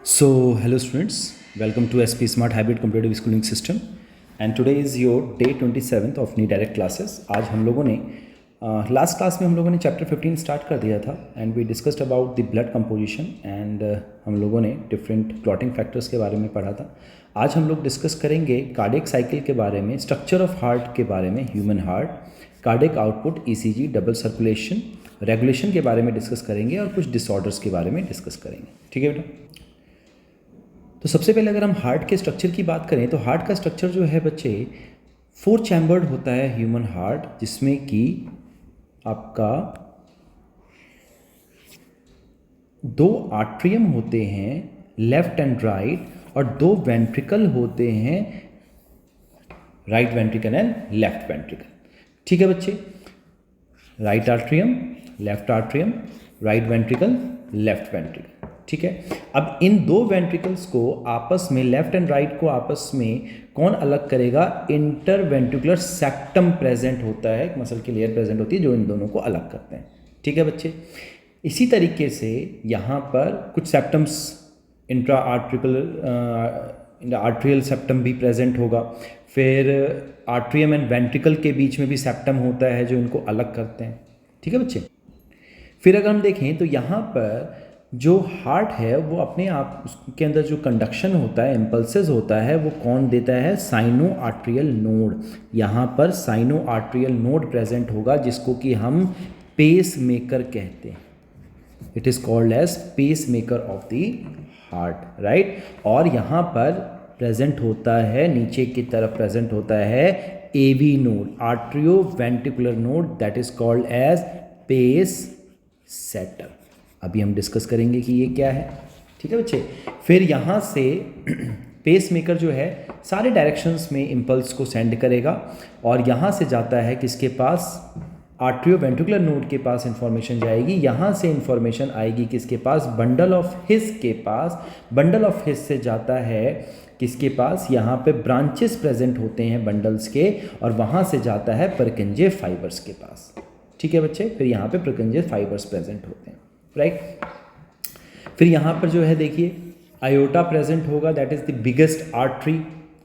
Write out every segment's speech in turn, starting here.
So, hello students, welcome to SP Smart Hybrid Competitive Schooling System and today is your day 27th of knee direct classes. आज हम लोगों ने last class में हम लोगों ने चैप्टर 15 स्टार्ट कर दिया था and we discussed about the blood composition and हम लोगों ने डिफरेंट क्लॉटिंग फैक्टर्स के बारे में पढ़ा था। आज हम लोग डिस्कस करेंगे कार्डियक साइकिल के बारे में, स्ट्रक्चर ऑफ हार्ट के बारे में, human heart, cardiac output, ECG, double circulation, regulation के बारे में डिस्कस करेंगे और कुछ डिसऑर्डर्स के बारे में डिस्कस करेंगे। ठीक है बेटा। तो सबसे पहले अगर हम हार्ट के स्ट्रक्चर की बात करें तो हार्ट का स्ट्रक्चर जो है बच्चे 4 चैम्बर्ड होता है ह्यूमन हार्ट, जिसमें कि आपका 2 आर्ट्रियम होते हैं लेफ्ट एंड राइट और 2 वेंट्रिकल होते हैं right ventricle and left ventricle. ठीक है बच्चे, right atrium, left atrium, right ventricle, left ventricle. ठीक है। अब इन 2 वेंट्रिकल्स को आपस में, लेफ्ट एंड राइट को आपस में कौन अलग करेगा? इंटरवेंट्रिकुलर सेप्टम प्रेजेंट होता है, एक मसल की लेयर प्रेजेंट होती है जो इन दोनों को अलग करते हैं। ठीक है बच्चे। इसी तरीके से यहाँ पर कुछ सेप्टम्स, इंट्रा आर्ट्रियल सेप्टम भी प्रेजेंट होगा, फिर आर्ट्रियम एंड वेंट्रिकल के बीच में भी सेप्टम होता है जो इनको अलग करते हैं। ठीक है बच्चे। फिर अगर हम देखें तो यहाँ पर जो हार्ट है वो अपने आप, उसके अंदर जो कंडक्शन होता है, इम्पल्सेस होता है, वो कौन देता है? Sino atrial node. यहाँ पर साइनो आर्ट्रियल नोड प्रेजेंट होगा जिसको कि हम पेस मेकर कहते हैं। It is called as pacemaker of the heart, right. और यहाँ पर प्रेजेंट होता है, नीचे की तरफ प्रेजेंट होता है AV node, atrio ventricular node, that is called as pace setter. अभी हम डिस्कस करेंगे कि ये क्या है। ठीक है बच्चे। फिर यहाँ से पेस मेकर जो है सारे डायरेक्शंस में इम्पल्स को सेंड करेगा और यहाँ से जाता है किसके पास? आर्ट्रियो वेंट्रिकुलर नोड के पास इंफॉर्मेशन जाएगी। यहाँ से इंफॉर्मेशन आएगी किसके पास? बंडल ऑफ हिस के पास। बंडल ऑफ हिस से जाता है किसके पास? यहाँ पे ब्रांचेस प्रेजेंट होते हैं बंडल्स के और वहाँ से जाता है परकिंजे फाइबर्स के पास। ठीक है बच्चे। फिर यहाँ पे परकिंजे फाइबर्स प्रेजेंट होते हैं, राइट। फिर यहाँ पर जो है देखिए आयोटा प्रेजेंट होगा, that is the biggest artery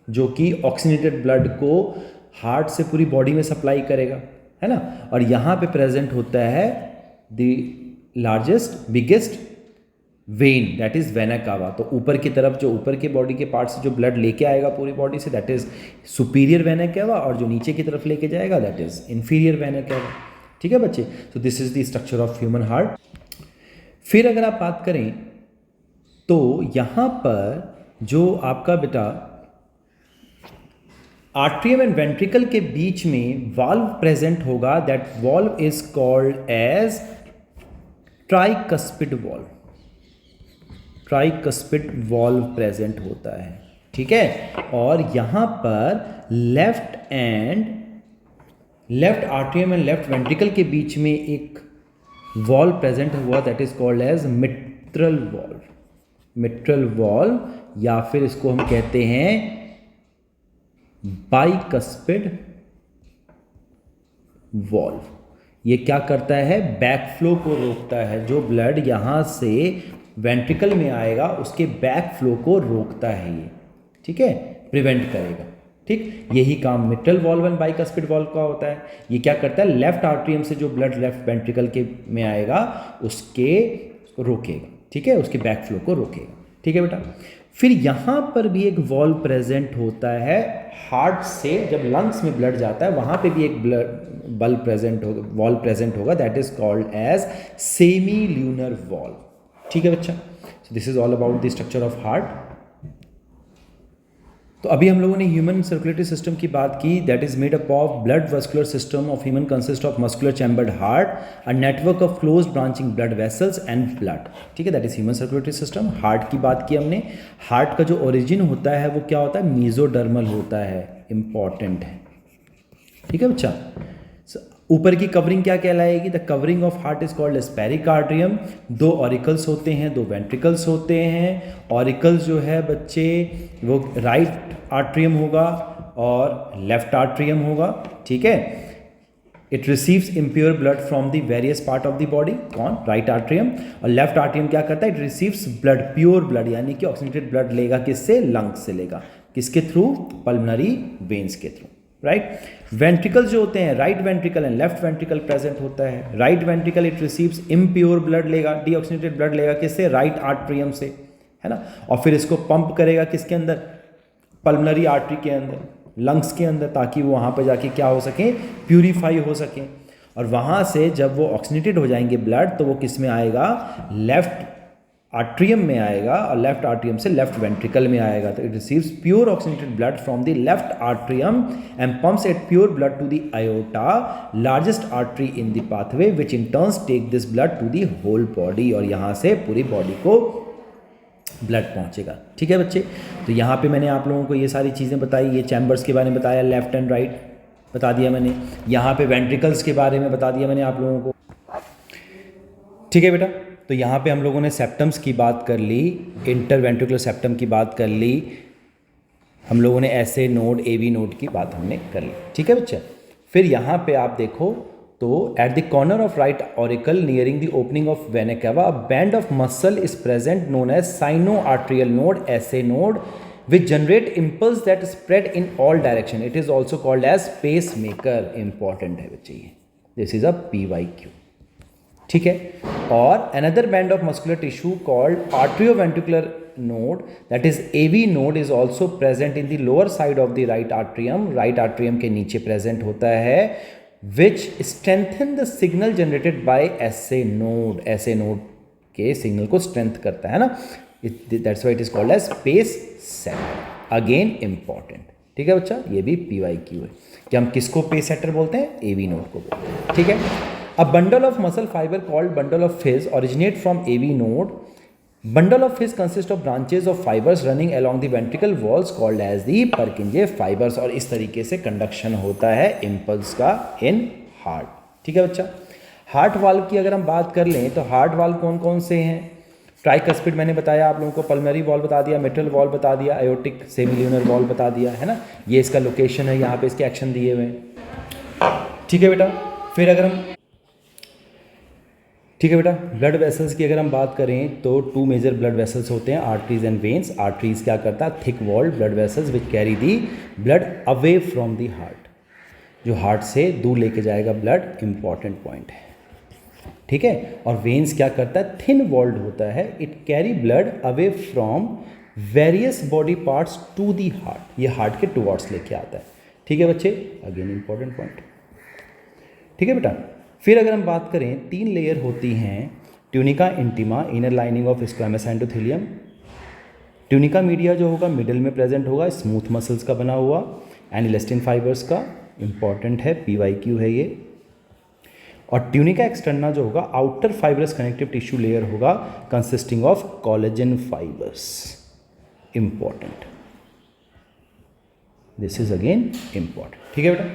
जो कि ऑक्सीनेटेड ब्लड को हार्ट से पूरी बॉडी में सप्लाई करेगा, है ना। और यहाँ पे प्रेजेंट होता है the largest biggest when, that is vena cava. तो ऊपर की तरफ जो ऊपर के बॉडी के पार्ट से जो ब्लड लेके आएगा पूरी बॉडी से, that is superior vena cava, और जो नीचे की तरफ लेके जाएगा that is inferior vena cava. ठीक है बच्चे। तो this is the structure of human heart. फिर अगर आप बात करें तो यहाँ पर जो आपका बेटा आर्ट्रियम एंड वेंट्रिकल के बीच में वाल्व प्रेजेंट होगा, that valve is called as tricuspid valve. Tricuspid valve present होता है। ठीक है। और यहाँ पर left atrium and left ventricle के बीच में एक वॉल्व प्रेजेंट हुआ, that is called as mitral valve. Mitral valve, या फिर इसको हम कहते हैं बाइकस्पिड वॉल्व। ये क्या करता है? बैकफ्लो को रोकता है। जो ब्लड यहां से वेंट्रिकल में आएगा उसके बैकफ्लो को रोकता है ये। ठीक है, प्रिवेंट करेगा। ठीक, यही काम mitral valve and bicuspid valve का होता है। ये क्या करता है? लेफ्ट आर्ट्रियम से जो ब्लड लेफ्ट वेंट्रिकल के में आएगा उसको रोकेगा। ठीक है, उसके बैकफ्लो को रोकेगा। ठीक है बेटा। फिर यहाँ पर भी एक वॉल्व प्रेजेंट होता है हार्ट से, जब लंग्स में ब्लड जाता है वहाँ पे भी एक वॉल्व प्रेजेंट होगा, that is called as semi lunar valve. ठीक है बच्चा। So this is all about the structure of heart. तो अभी हम लोगों ने ह्यूमन सर्कुलेटरी सिस्टम की बात की, that is made up of blood vascular system of human consist of muscular chambered heart, a network of close branching blood vessels and blood. ठीक है, that is human circulatory system. Heart की बात की हमने। Heart का जो origin होता है वो क्या होता है? मीजोडर्मल होता है, इंपॉर्टेंट है। ठीक है बच्चा। ऊपर की कवरिंग क्या कहलाएगी? The covering of heart is called as pericardium. 2 auricles होते हैं, 2 वेंट्रिकल्स होते हैं। ऑरिकल्स जो है बच्चे वो राइट आर्ट्रियम होगा और लेफ्ट आर्ट्रियम होगा। ठीक है। It receives impure blood from the various part of the body, कौन, राइट आर्ट्रियम। और लेफ्ट आर्ट्रियम क्या करता है, it receives blood, pure blood यानी कि ऑक्सीजनेटेड ब्लड लेगा किससे, लंग्स से लेगा, किसके थ्रू, पल्मोनरी वेन्स के थ्रू, राइट। वेंट्रिकल्स जो होते हैं, right ventricle and left ventricle present होता है। Right ventricle it receives impure blood लेगा, डीऑक्सीजनेटेड ब्लड लेगा किससे, राइट आर्ट्रियम से, है ना, और फिर इसको पंप करेगा किसके अंदर, पल्मोनरी आर्टरी के अंदर, लंग्स के अंदर, ताकि वो वहाँ पर जाके क्या हो सके, प्यूरीफाई हो सके। और वहाँ से जब वो ऑक्सीजनेटेड हो जाएंगे ब्लड, तो वो किस में आएगा, लेफ्ट आर्ट्रियम में आएगा, और लेफ्ट आर्ट्रियम से लेफ्ट वेंट्रिकल में आएगा। तो it receives pure oxygenated blood from the left atrium and pumps it pure blood to the aorta, largest artery in the pathway, which in turns take this blood to the whole body, और यहाँ से पूरी body को blood पहुँचेगा। ठीक है बच्चे, तो यहाँ पे मैंने आप लोगों को ये सारी चीज़ें बताई, ये चैम्बर्स के बारे में बताया, लेफ्ट एंड राइट बता दिया मैंने, यहाँ पे वेंट्रिकल्स के बारे में बता दिया मैंने आप लोगों को। ठीक है बेटा, तो यहाँ पे हम लोगों ने सेप्टम्स की बात कर ली, इंटरवेंट्रिकुलर सेप्टम की बात कर ली, हम लोगों ने ऐसे नोड, एवी नोड की बात हमने कर ली। ठीक है बच्चा, फिर यहाँ पे आप देखो तो at the corner of right auricle nearing the opening of vena cava, a band of muscle is present known as sinoarterial node, SA node, which generate impulse that spread in all direction. It is also called as pacemaker. Important है बच्चे ये, this is a PYQ. ठीक है, और another band of muscular tissue called arterioventricular node, that is AV node, is also present in the lower side of the right atrium. Right atrium के नीचे present होता है, which strengthen the signal generated by SA node. SA node के signal को strength करता है ना, that's why it is called as pace setter. Again important. ठीक है बच्चा, ये भी PYQ है कि हम किसको पेस सेटर बोलते हैं, AV node को बोलते हैं। ठीक है, a bundle of muscle fiber called bundle of Fis originate from AV node. Bundle of Fis consists of branches of fibers running along the ventricle walls called as the Purkinje fibers, और इस तरीके से conduction होता है impulse का in heart. ठीक है बच्चा, हार्ट वाल्व की अगर हम बात कर लें तो हार्ट वाल्व कौन कौन से हैं, ट्राइकस्पिड मैंने बताया आप लोगों को, पल्मोनरी वॉल्व बता दिया, मिट्रल वॉल्व बता दिया, आयोटिक सेमिल्यूनर वॉल्व बता दिया, है ना, ये इसका लोकेशन है, यहाँ पे इसके एक्शन दिए हुए हैं। ठीक है बेटा, फिर अगर हम, ठीक है बेटा, ब्लड वेसल्स की अगर हम बात करें तो टू मेजर ब्लड वेसल्स होते हैं, आर्टरीज एंड वेन्स। आर्टरीज क्या करता है, thick walled blood vessels which carry the blood away from the heart, जो हार्ट से दूर लेके जाएगा ब्लड, इंपॉर्टेंट पॉइंट है। ठीक है, और वेन्स क्या करता है, थिन वॉल्ड होता है, it carry blood away from various body parts to the heart, ये हार्ट के टुवर्ड्स लेके आता है। ठीक है बच्चे, अगेन इंपॉर्टेंट पॉइंट। ठीक है बेटा, फिर अगर हम बात करें, 3 लेयर होती हैं, tunica intima, inner lining of squamous endothelium, tunica media जो होगा मिडिल में प्रेजेंट होगा, स्मूथ मसल्स का बना हुआ, एंड इलास्टिन फाइबर्स का, इंपॉर्टेंट है, PYQ है ये। और ट्यूनिका एक्सटर्ना जो होगा, outer fibrous connective tissue layer होगा, consisting of collagen fibres, important, this is again important. ठीक है बेटा,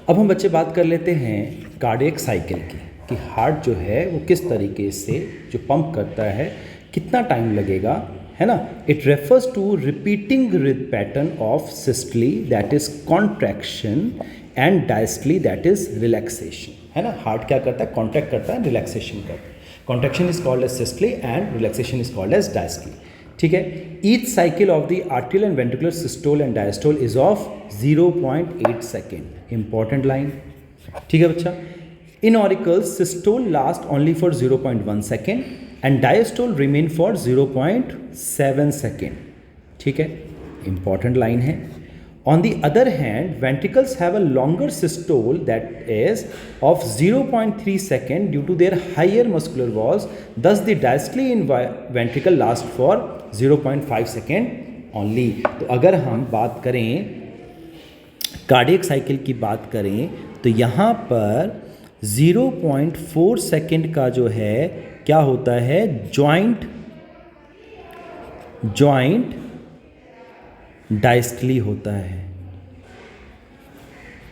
अब हम बच्चे बात कर लेते हैं कार्डियक साइकिल की, कि हार्ट जो है वो किस तरीके से जो पंप करता है, कितना टाइम लगेगा, है ना। It refers to repeating pattern of systole, that is contraction, and diastole, that is relaxation, है ना। हार्ट क्या करता है, कॉन्ट्रैक्ट करता है, रिलैक्सेशन करता है। Contraction is called as systole and relaxation is called as diastole. ठीक है, each cycle of the atrial and ventricular systole and diastole is of 0.8 second, important line. ठीक है बच्चा, in auricles systole last only for 0.1 second and diastole remain for 0.7 second. ठीक है, important line है। On the other hand, ventricles have a longer systole, that is of 0.3 second due to their higher muscular walls. Thus, the diastole in ventricle lasts for 0.5 second only. तो अगर हम बात करें cardiac cycle की बात करें तो यहाँ पर 0.4 सेकेंड का जो है क्या होता है, जॉइंट डायस्टली होता है।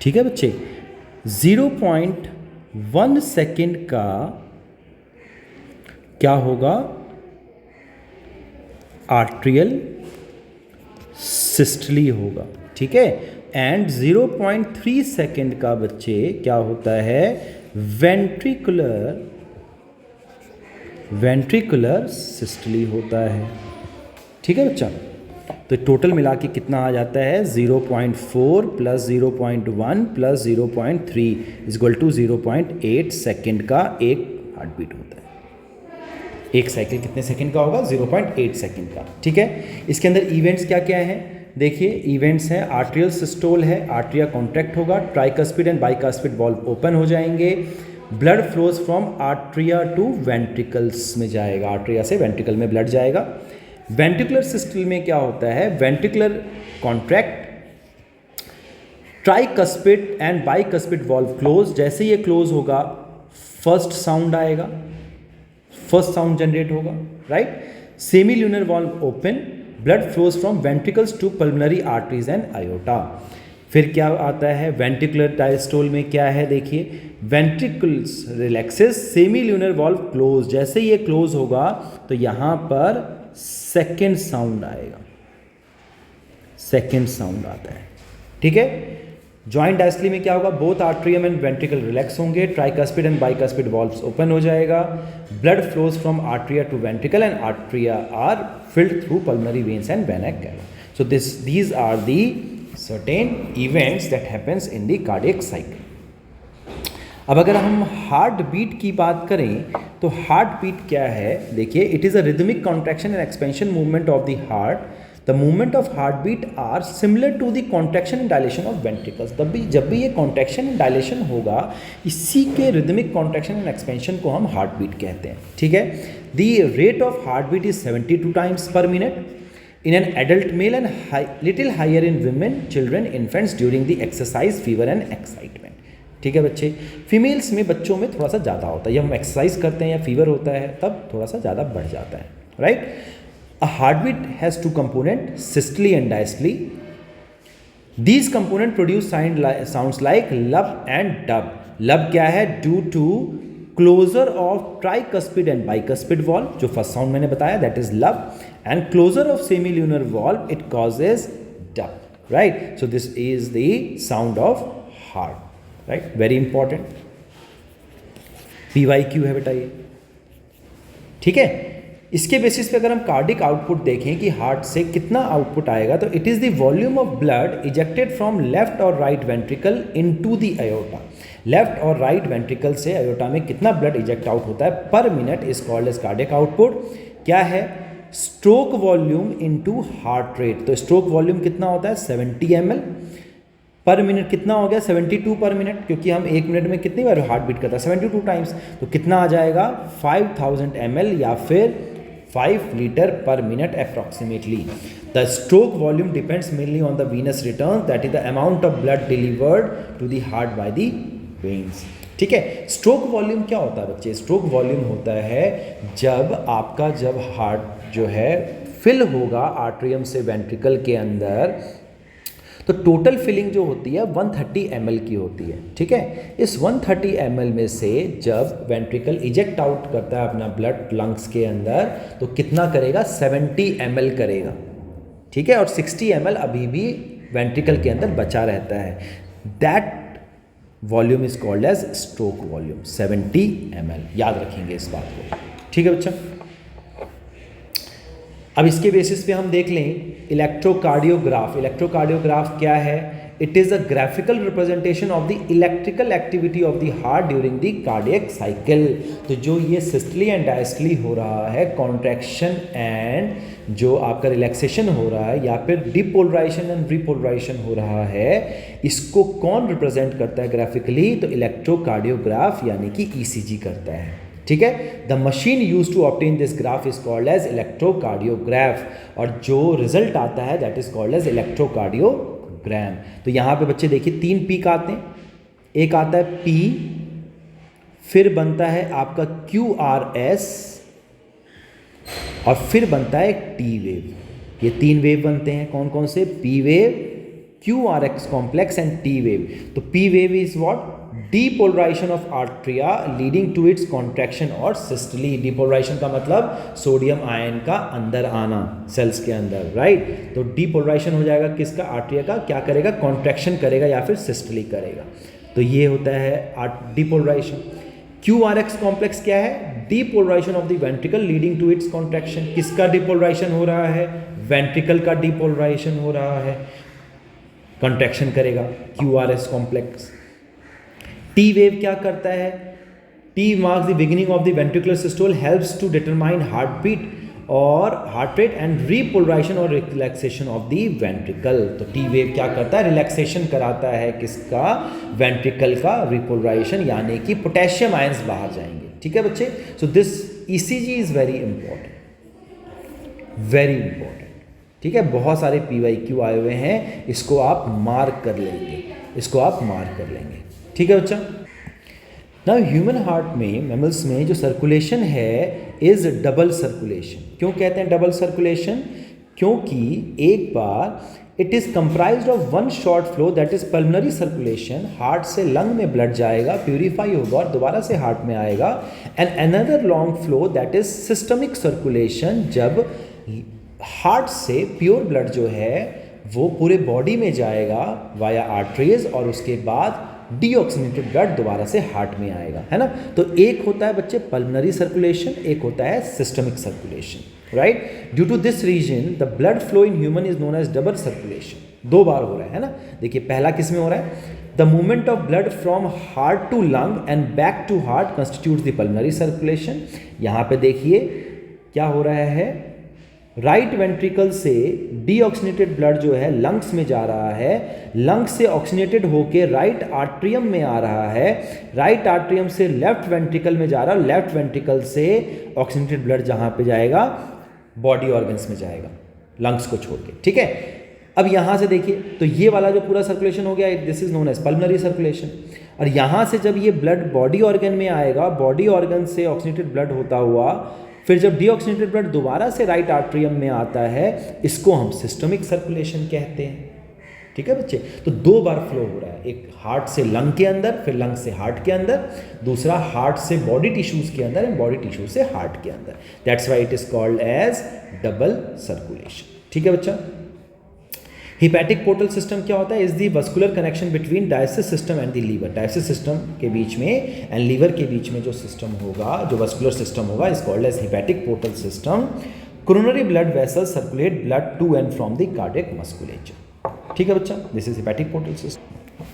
ठीक है बच्चे, 0.1 सेकेंड का क्या होगा, आर्ट्रियल सिस्टली होगा। ठीक है, एंड 0.3 सेकेंड का बच्चे क्या होता है, वेंट्रिकुलर सिस्टली होता है। ठीक है बच्चा, तो टोटल मिला के कितना आ जाता है, 0.4 plus 0.1 plus 0.3 equal to 0.8 second का एक हार्ट बीट होता है। एक साइकिल कितने सेकंड का होगा, 0.8 सेकंड का। ठीक है, इसके अंदर इवेंट्स क्या क्या हैं, देखिए इवेंट्स हैं, आर्ट्रियल सिस्टोल है, आर्ट्रिया कॉन्ट्रैक्ट होगा, tricuspid and bicuspid valve open हो जाएंगे, blood flows from atria to ventricles में जाएगा, आर्ट्रिया से वेंट्रिकल में ब्लड जाएगा। वेंट्रिकुलर सिस्टल में क्या होता है, ventricular contract, tricuspid and bicuspid valve close, जैसे ये क्लोज होगा फर्स्ट साउंड आएगा, फर्स्ट साउंड जनरेट होगा, right. Semi lunar valve open, blood flows from ventricles to pulmonary arteries and aorta. फिर क्या आता है, वेंट्रिकुलर डायस्टोल में क्या है, देखिए ventricles relaxes, semi lunar valve close, जैसे ये क्लोज होगा तो यहां पर सेकेंड साउंड आएगा, सेकेंड साउंड आता है। ठीक है, जॉइंट डायस्टली में क्या होगा, both atrium and ventricle relax होंगे, tricuspid and bicuspid valves open हो जाएगा, blood flows from atria to ventricle and atria are filled through pulmonary veins and vena cava. So these are the certain events that happens in the cardiac cycle. अब अगर हम heart beat की बात करें तो heart beat क्या है, देखिए it is a rhythmic contraction and expansion movement of the heart. The movement of heart beat are similar to the contraction and dilation of ventricles. जब भी ये कॉन्ट्रैक्शन एंड डायलेशन होगा, इसी के रिदमिक कॉन्ट्रैक्शन एंड एक्सपेंशन को हम heart beat कहते हैं। ठीक है, the rate of heart beat is 72 times per minute in an adult male and little higher in women, children, infants during the exercise, fever and excitement. ठीक है बच्चे, females में बच्चों में थोड़ा सा ज़्यादा होता है, जब हम एक्सरसाइज करते हैं या फीवर होता है तब थोड़ा सा ज़्यादा बढ़ जाता है, right. A heart beat has two component, systole and diastole. These component produce sounds like lub and dub. Lub क्या है, due to closure of tricuspid and bicuspid valve, जो फर्स्ट साउंड मैंने बताया that is lub, and closure of semilunar valve it causes dub, right? So this is the sound of heart, right? Very important PYQ है बेटा ये, ठीक है। इसके basis पे अगर हम कार्डिक आउटपुट देखें कि हार्ट से कितना आउटपुट आएगा, तो it is the volume of blood ejected from left और right ventricle into the aorta. Left और राइट वेंट्रिकल से अयोटा में कितना ब्लड इजेक्ट आउट होता है per minute is called as cardiac output. क्या है, stroke volume into heart rate. तो स्ट्रोक वॉल्यूम कितना होता है, 70 ml पर मिनट। कितना हो गया, 72 पर मिनट, क्योंकि हम एक मिनट में कितनी बार हार्ट बीट करता है, 72 टाइम्स। तो कितना आ जाएगा, 5000 ml या फिर 5 litre per minute approximately. The stroke volume depends mainly on the venous return, that is the amount of blood delivered to the heart by the veins. ठीक है, स्ट्रोक वॉल्यूम क्या होता है बच्चे, स्ट्रोक वॉल्यूम होता है जब हार्ट जो है फिल होगा आर्ट्रियम से वेंट्रिकल के अंदर, तो टोटल फिलिंग जो होती है 130 ml की होती है। ठीक है, इस 130 ml में से जब वेंट्रिकल इजेक्ट आउट करता है अपना ब्लड लंग्स के अंदर, तो कितना करेगा, 70 ml करेगा। ठीक है, और 60 ml अभी भी वेंट्रिकल के अंदर बचा रहता है। That volume is called as stroke volume, 70 ml। याद रखेंगे इस बात को, ठीक है बच्चा। अब इसके बेसिस पे हम देख लें इलेक्ट्रोकार्डियोग्राफ। इलेक्ट्रोकार्डियोग्राफ क्या है, it is a graphical representation of the electrical activity of the heart during the cardiac cycle. तो जो ये सिस्टली एंड डायस्टली हो रहा है, कॉन्ट्रैक्शन एंड जो आपका रिलैक्सेशन हो रहा है, या फिर डिपोलराइजेशन एंड रिपोलराइजेशन हो रहा है, इसको कौन रिप्रेजेंट करता है ग्राफिकली, तो इलेक्ट्रोकार्डियोग्राफ यानी कि ईसीजी करता है। ठीक है, the machine use to obtain this graph is called as electrocardiograph, और जो रिजल्ट आता है that is called as electrocardiogram. तो यहाँ पे बच्चे देखिए 3 पीक आते हैं, एक आता है P, फिर बनता है आपका QRS, और फिर बनता है T वेव। ये 3 वेव बनते हैं, कौन कौन से, P wave, QRS complex and T wave. तो P wave is what, depolarization of atria leading to its contraction और सिस्टली। डीपोलराइजेशन का मतलब सोडियम आयन का अंदर आना सेल्स के अंदर, राइट। तो डीपोलराइजेशन हो जाएगा किसका, आर्ट्रिया का, क्या करेगा, कॉन्ट्रैक्शन करेगा या फिर सिस्टली करेगा। तो ये होता है डीपोलराइजेशन। QRX कॉम्प्लेक्स क्या है, depolarization of the ventricle leading to its contraction. किसका डीपोलराइजेशन हो रहा है, वेंट्रिकल का डीपोलराइजेशन हो रहा है, कॉन्ट्रैक्शन करेगा QRS कॉम्प्लेक्स। T वेव क्या करता है, T marks the beginning of the ventricular systole, helps to determine heart beat और हार्ट रेट एंड रीपोलराइजेशन और रिलैक्सेशन ऑफ द वेंट्रिकल। तो T वेव क्या करता है, रिलैक्सेशन कराता है किसका, वेंट्रिकल का रिपोलराइजेशन, यानी कि पोटेशियम आयंस बाहर जाएंगे। ठीक है बच्चे, so this ECG is very important, very important. ठीक है, बहुत सारे PYQ आए हुए हैं, इसको आप मार्क कर लेंगे, इसको आप मार्क कर लेंगे। ठीक है बच्चा। ना ह्यूमन हार्ट में, मैमल्स में जो सर्कुलेशन है इज डबल सर्कुलेशन। क्यों कहते हैं डबल सर्कुलेशन, क्योंकि एक बार it is comprised of one short flow that is pulmonary circulation, heart से लंग में ब्लड जाएगा, प्यूरिफाई होगा और दोबारा से हार्ट में आएगा, and another long flow that is systemic circulation, जब हार्ट से प्योर ब्लड जो है वो पूरे बॉडी में जाएगा वाया आर्टरीज, और उसके बाद डीऑक्सीनेटेड ब्लड दोबारा से हार्ट में आएगा, है ना। तो एक होता है बच्चे पल्मोनरी सर्कुलेशन, एक होता है systemic circulation, right. Due to this reason the blood flow in human is known as double circulation. दो बार हो रहा है ना। देखिए पहला किस में हो रहा है, the movement of blood from heart to lung and back to heart constitutes the pulmonary circulation. यहाँ पे देखिए क्या हो रहा है, राइट वेंट्रिकल से डीऑक्सीनेटेड ब्लड जो है लंग्स में जा रहा है, लंग्स से ऑक्सीनेटेड होके राइट आर्ट्रियम में आ रहा है, राइट आर्ट्रियम से लेफ्ट वेंट्रिकल में जा रहा है, लेफ्ट वेंट्रिकल से ऑक्सीनेटेड ब्लड जहाँ पे जाएगा बॉडी ऑर्गन्स में जाएगा, लंग्स को छोड़ के। ठीक है, अब यहाँ से देखिए तो ये वाला जो पूरा सर्कुलेशन हो गया, this is known as pulmonary circulation. और यहाँ से जब ये ब्लड बॉडी ऑर्गन में आएगा, बॉडी ऑर्गन से ऑक्सीनेटेड ब्लड होता हुआ फिर जब डीऑक्सीनेटेड ब्लड दोबारा से राइट आर्ट्रियम में आता है, इसको हम सिस्टमिक सर्कुलेशन कहते हैं। ठीक है बच्चे, तो दो बार फ्लो हो रहा है, एक हार्ट से लंग के अंदर, फिर लंग से हार्ट के अंदर, दूसरा हार्ट से बॉडी टिश्यूज के अंदर एंड बॉडी टिश्यू से हार्ट के अंदर। That's why it is called as double circulation. ठीक है बच्चा। हिपैटिक पोर्टल सिस्टम क्या होता है, is the vascular connection between डायसिस सिस्टम एंड द लीवर। डायसिस सिस्टम के बीच में एंड लीवर के बीच में जो सिस्टम होगा, जो वस्कुलर सिस्टम होगा, is called as hepatic portal system. Coronary blood vessels circulate blood to and from the cardiac musculature. ठीक है बच्चा, this is hepatic portal system.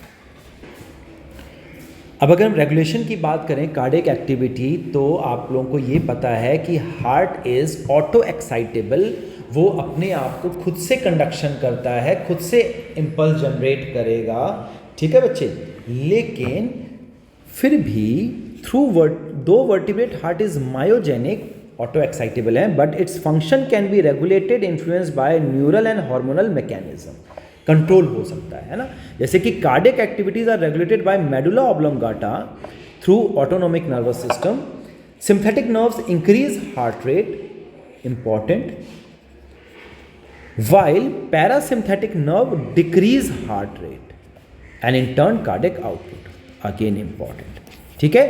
अब अगर हम रेगुलेशन की बात करें कार्डियक एक्टिविटी, तो आप लोगों को ये पता है कि हार्ट इज ऑटो एक्साइटेबल, वो अपने आप को खुद से कंडक्शन करता है, खुद से इम्पल्स जनरेट करेगा। ठीक है बच्चे, लेकिन फिर भी थ्रू दो vertebrate heart is myogenic, auto excitable है, but its function can be regulated influenced by neural and hormonal mechanism. Control हो सकता है ना। जैसे कि cardiac activities are regulated by medulla oblongata through autonomic nervous system. Sympathetic nerves increase heart rate, important, while parasympathetic nerve decrease heart rate and in turn cardiac output, again important. ठीक है,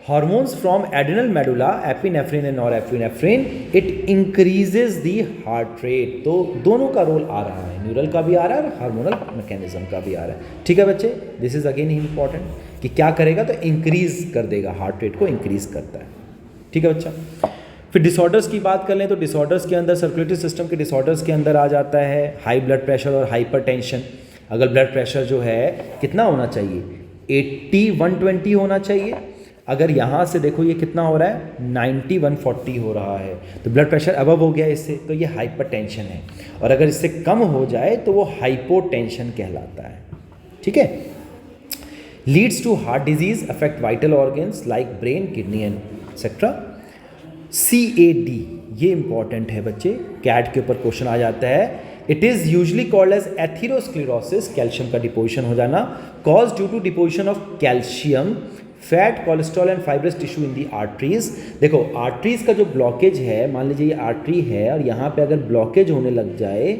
hormones from adrenal medulla, epinephrine and norepinephrine, it increases the heart rate। तो दोनों का role आ रहा है, neural का भी आ रहा है और हार्मोनल मैकेनिज्म का भी आ रहा है। ठीक है बच्चे, दिस इज अगेन इंपॉर्टेंट कि क्या करेगा, तो इंक्रीज कर देगा, हार्ट रेट को इंक्रीज करता है। ठीक है बच्चा। फिर डिसऑर्डर्स की बात कर लें तो डिसऑर्डर्स के अंदर, सर्कुलेटरी सिस्टम के डिसऑर्डर्स के अंदर आ जाता है हाई ब्लड प्रेशर और हाइपरटेंशन। अगर ब्लड प्रेशर जो है कितना होना चाहिए, 80/120 होना चाहिए। अगर यहाँ से देखो ये कितना हो रहा है, 90/140 हो रहा है, तो ब्लड प्रेशर अबव हो गया इससे, तो ये हाइपरटेंशन है। और अगर इससे कम हो जाए तो वो हाइपोटेंशन कहलाता है। ठीक है। Leads to heart disease, affect vital organs like brain, kidney and etcetera. CAD ये इंपॉर्टेंट है बच्चे, कैट के ऊपर क्वेश्चन आ जाता है। It is usually called as atherosclerosis, calcium का डिपोजिशन हो जाना, cause due to deposition of calcium, fat, cholesterol and fibrous tissue in the arteries. देखो आर्टरीज का जो ब्लॉकेज है, मान लीजिए ये आर्टरी है और यहाँ पे अगर ब्लॉकेज होने लग जाए,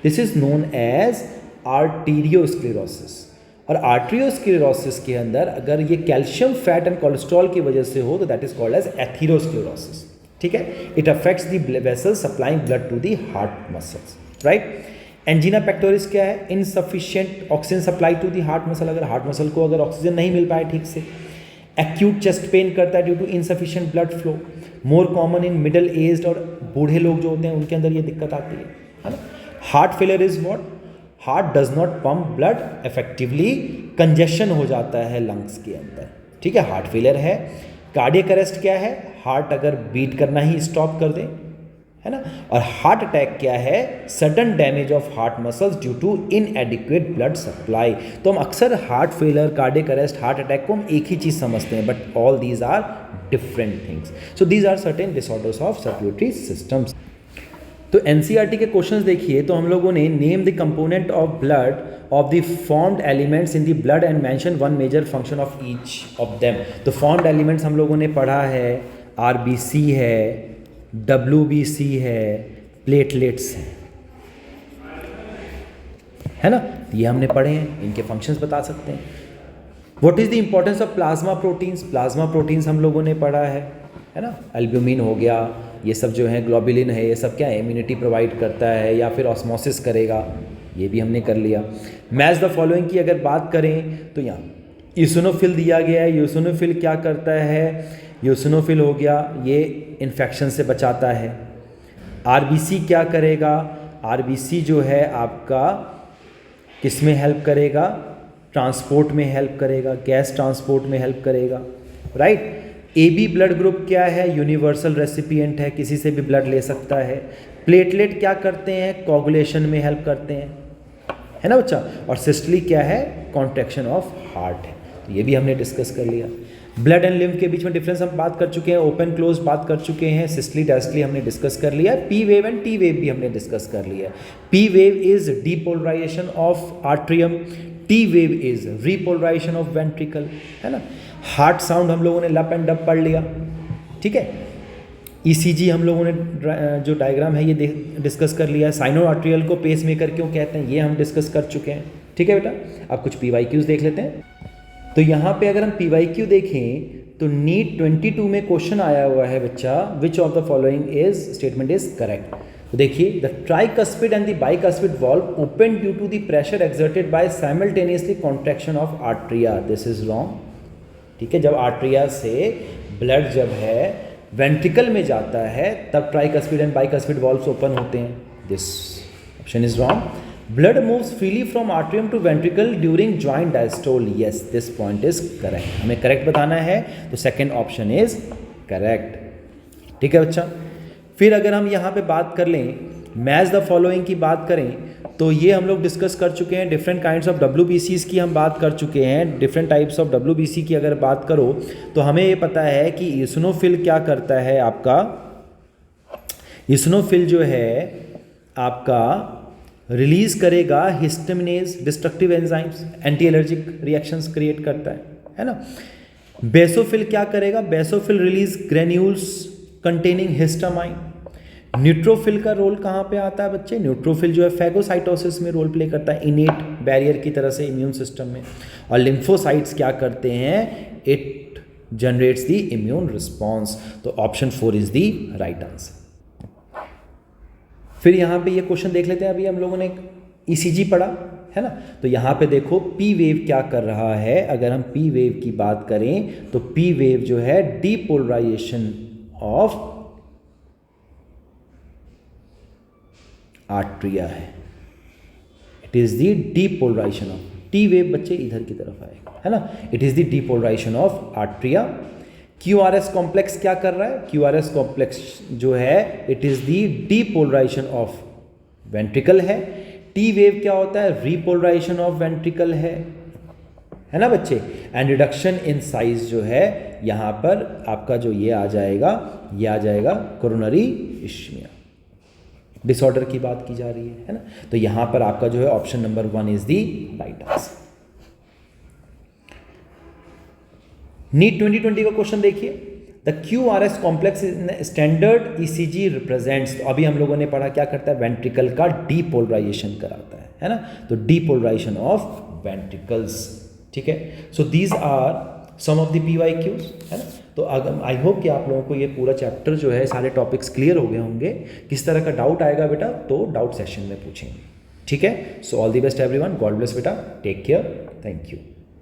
this is known as arteriosclerosis. और आर्ट्रियोस्क्लेरोसिस के अंदर अगर ये कैल्शियम फैट एंड कोलेस्ट्रॉल की वजह से हो तो that is called as atherosclerosis, ठीक है। It affects the vessels supplying blood to the heart muscles, right. Angina pectoris क्या है? Insufficient oxygen supply to the heart muscle, अगर हार्ट मसल को अगर ऑक्सीजन नहीं मिल पाए ठीक से। एक्यूट चेस्ट पेन करता है due to insufficient blood flow, more common in middle aged, और बूढ़े लोग जो होते हैं उनके अंदर ये दिक्कत आती है ना। Heart failure is what? Heart does not pump blood effectively, congestion हो जाता है लंग्स के अंदर, ठीक है, हार्ट फेलियर है। कार्डियक अरेस्ट क्या है? हार्ट अगर बीट करना ही स्टॉप कर दे, है ना। और हार्ट अटैक क्या है? Sudden damage of heart muscles due to inadequate blood supply. तो हम अक्सर heart failure, cardiac arrest, heart attack को हम एक ही चीज़ समझते हैं, but all these are different things. So these are certain disorders of circulatory systems. तो एनसीईआरटी के क्वेश्चंस देखिए, तो हम लोगों ने name the component of blood of the formed elements in the blood and mention one major function of each of them. तो formed elements हम लोगों ने पढ़ा है, आरबीसी है, डब्ल्यूबीसी है, प्लेटलेट्स है ना, ये हमने पढ़े हैं, इनके फंक्शंस बता सकते हैं। What is the importance of plasma proteins? Plasma proteins हम लोगों ने पढ़ा है ना, एल्ब्यूमिन हो गया, ये सब जो है, ग्लोबुलिन है, ये सब क्या है, इम्यूनिटी प्रोवाइड करता है या फिर ऑस्मोसिस करेगा, ये भी हमने कर लिया। मैच द फॉलोइंग की अगर बात करें तो यहाँ यूसिनोफिल दिया गया है। यूसिनोफिल क्या करता है? यूसिनोफिल हो गया, ये इन्फेक्शन से बचाता है। आरबीसी क्या करेगा? आरबीसी जो है आपका किस में हेल्प करेगा? ट्रांसपोर्ट में हेल्प करेगा, गैस ट्रांसपोर्ट में हेल्प करेगा, राइट। एबी ब्लड ग्रुप क्या है? यूनिवर्सल रेसिपिएंट है, किसी से भी ब्लड ले सकता है। प्लेटलेट क्या करते हैं? कोगुलेशन में हेल्प करते हैं, है ना बच्चा। और सिस्टली क्या है? कॉन्ट्रैक्शन ऑफ हार्ट है, तो ये भी हमने डिस्कस कर लिया। ब्लड एंड लिम्फ के बीच में डिफरेंस हम बात कर चुके हैं, ओपन क्लोज बात कर चुके हैं, सिस्टली डायस्टली हमने डिस्कस कर लिया, P wave and T wave भी हमने डिस्कस कर लिया। P wave is depolarization of atrium, T wave is repolarization of ventricle, है ना। हार्ट साउंड हम लोगों ने लप एंड डप पढ़ लिया, ठीक है। ईसीजी हम लोगों ने जो डायग्राम है ये डिस्कस कर लिया। साइनो आर्ट्रियल को पेस मेकर क्यों कहते हैं, ये हम डिस्कस कर चुके हैं, ठीक है बेटा। अब कुछ पीवाईक्यूज देख लेते हैं। तो यहाँ पे अगर हम पीवाईक्यू देखें तो नीट 22 में क्वेश्चन आया हुआ है बच्चा, which of the following is statement is correct. तो देखिए, the tricuspid and the bicuspid valve open due to the pressure exerted by simultaneously contraction of atria, this is wrong, ठीक है। जब आर्ट्रिया से ब्लड जब है वेंट्रिकल में जाता है तब tricuspid and bicuspid valves open होते हैं, this option is wrong. Blood moves freely from atrium to ventricle during joint diastole, yes this point is correct, हमें करेक्ट बताना है, तो सेकेंड ऑप्शन इज करेक्ट, ठीक है बच्चा। फिर अगर हम यहाँ पे बात कर लें, मैच द फॉलोइंग की बात करें, तो ये हम लोग डिस्कस कर चुके हैं। डिफरेंट काइंड्स ऑफ डब्ल्यूबीसीज की हम बात कर चुके हैं। डिफरेंट टाइप्स ऑफ डब्ल्यूबीसी की अगर बात करो तो हमें ये पता है कि ईसनोफिल क्या करता है आपका, ईसनोफिल जो है आपका रिलीज करेगा histaminase destructive enzymes, anti allergic reactions create करता है ना। बेसोफिल क्या करेगा? Basophil release granules containing histamine. Neutrophil का रोल कहाँ पे आता है बच्चे? न्यूट्रोफिल जो है फैगोसाइटोसिस में रोल प्ले करता है, इनेट बैरियर की तरह से इम्यून सिस्टम में। और लिम्फोसाइट्स क्या करते हैं? It generates the immune response, तो option 4 is the right answer. फिर यहाँ पे ये क्वेश्चन देख लेते हैं, अभी हम लोगों ने ईसीजी पढ़ा है ना, तो यहाँ पे देखो पी वेव क्या कर रहा है। अगर हम पी वेव की बात करें तो पी वेव जो है डीपोलराइजेशन ऑफ आर्ट्रिया है, it is the depolarization of, T wave बच्चे इधर की तरफ आएगा, है ना, it is the depolarization of atria. QRS complex क्या कर रहा है? क्यूआरएस कॉम्प्लेक्स जो है it is the depolarization of ventricle है। टी वेव क्या होता है? रीपोलराइजेशन ऑफ वेंट्रिकल है ना बच्चे। एंड रिडक्शन इन साइज जो है यहाँ पर आपका जो ये आ जाएगा, ये आ जाएगा कोरोनरी इश्मिया, डिसऑर्डर की बात की जा रही है ना। तो यहां पर आपका जो है option number 1 is the right answer. NEET 2020 का क्वेश्चन देखिए, the QRS complex standard ECG represents, तो अभी हम लोगों ने पढ़ा क्या करता है, वेंट्रिकल का डीपोलराइजेशन कराता है ना, तो डीपोलराइजेशन ऑफ वेंट्रिकल्स, ठीक है। So these are some of the PYQs, है ना। तो अगर आई होप कि आप लोगों को ये पूरा चैप्टर जो है सारे टॉपिक्स क्लियर हो गए होंगे। किस तरह का डाउट आएगा बेटा तो डाउट सेशन में पूछेंगे, ठीक है। So all the best everyone, God bless बेटा, टेक केयर, थैंक यू।